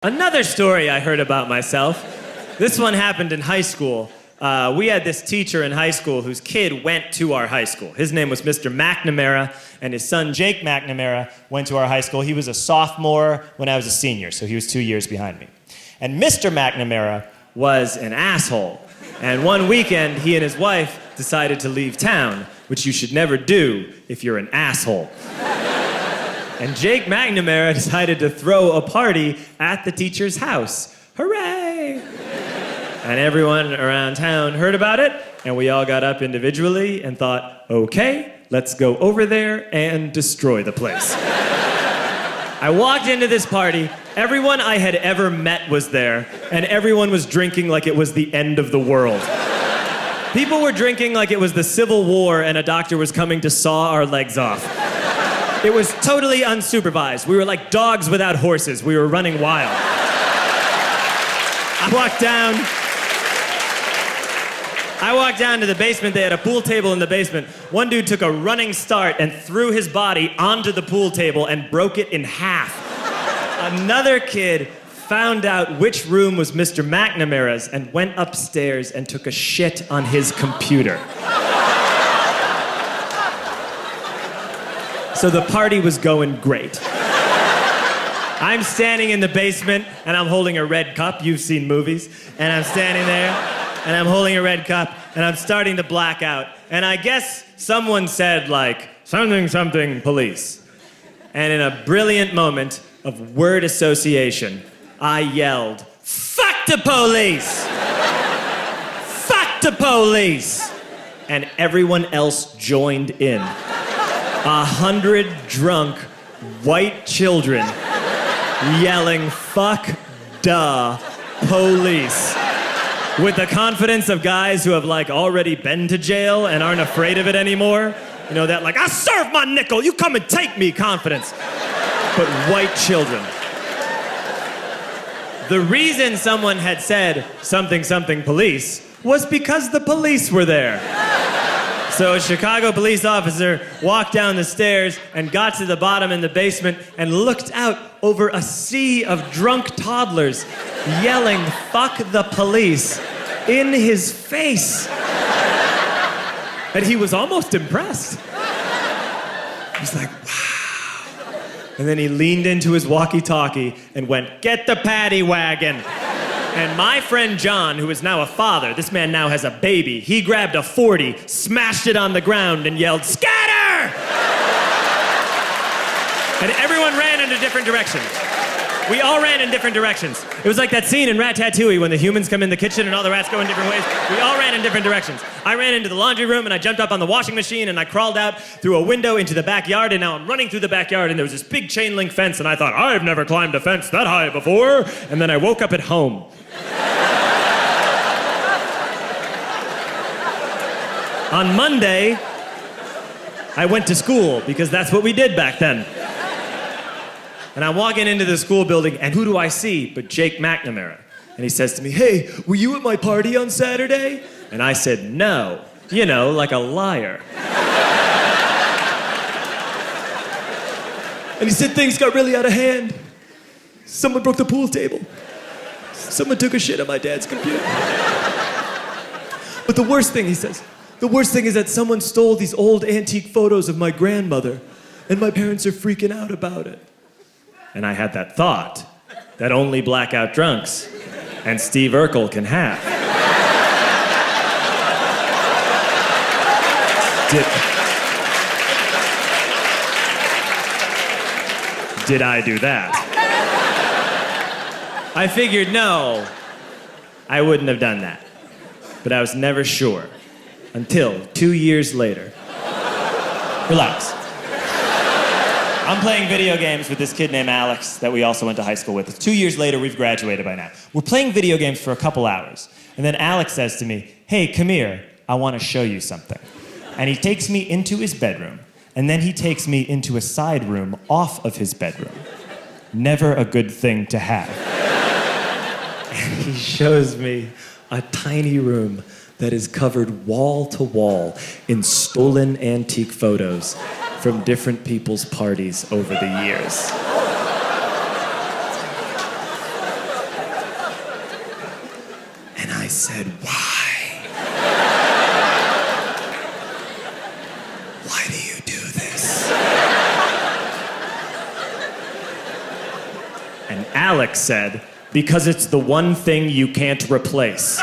Another story I heard about myself. This one happened in high school. We had this teacher in high school whose kid went to our high school. His name was Mr. McNamara, and his son Jake McNamara went to our high school. He was a sophomore when I was a senior, so he was 2 years behind me. And Mr. McNamara was an asshole. And one weekend, he and his wife decided to leave town, which you should never do if you're an asshole. And Jake McNamara decided to throw a party at the teacher's house. Hooray! And everyone around town heard about it, and we all got up individually and thought, okay, let's go over there and destroy the place. I walked into this party, everyone I had ever met was there, and everyone was drinking like it was the end of the world. People were drinking like it was the Civil War and a doctor was coming to saw our legs off. It was totally unsupervised. We were like dogs without horses. We were running wild. I walked down to the basement. They had a pool table in the basement. One dude took a running start and threw his body onto the pool table and broke it in half. Another kid found out which room was Mr. McNamara's and went upstairs and took a shit on his computer. So the party was going great. I'm standing in the basement and I'm holding a red cup. You've seen movies. And I'm standing there and I'm holding a red cup and I'm starting to black out. And I guess someone said like, something, something, police. And in a brilliant moment of word association, I yelled, fuck the police! Fuck the police! And everyone else joined in. 100 drunk white children yelling, fuck the police. With the confidence of guys who have like already been to jail and aren't afraid of it anymore. You know, that like, I serve my nickel, you come and take me confidence. But white children. The reason someone had said something, something police was because the police were there. So a Chicago police officer walked down the stairs and got to the bottom in the basement and looked out over a sea of drunk toddlers yelling, fuck the police, in his face. And he was almost impressed. He was like, wow. And then he leaned into his walkie-talkie and went, get the paddy wagon. And my friend John, who is now a father, this man now has a baby, he grabbed a 40, smashed it on the ground, and yelled, scatter! And everyone ran in a different direction. We all ran in different directions. It was like that scene in Ratatouille when the humans come in the kitchen and all the rats go in different ways. We all ran in different directions. I ran into the laundry room and I jumped up on the washing machine and I crawled out through a window into the backyard, and now I'm running through the backyard and there was this big chain link fence and I thought, I've never climbed a fence that high before. And then I woke up at home. On Monday, I went to school because that's what we did back then. And I'm walking into the school building, and who do I see but Jake McNamara? And he says to me, hey, were you at my party on Saturday? And I said, no. You know, like a liar. And he said things got really out of hand. Someone broke the pool table. Someone took a shit on my dad's computer. But the worst thing, he says, the worst thing is that someone stole these old antique photos of my grandmother, and my parents are freaking out about it. And I had that thought that only blackout drunks and Steve Urkel can have. Did I do that? I figured, no, I wouldn't have done that. But I was never sure until 2 years later. Relax. I'm playing video games with this kid named Alex that we also went to high school with. 2 years later, we've graduated by now. We're playing video games for a couple hours. And then Alex says to me, hey, come here, I want to show you something. And he takes me into his bedroom. And then he takes me into a side room off of his bedroom. Never a good thing to have. And he shows me a tiny room that is covered wall to wall in stolen antique photos from different people's parties over the years. said, why? Why do you do this? And Alex said, because it's the one thing you can't replace.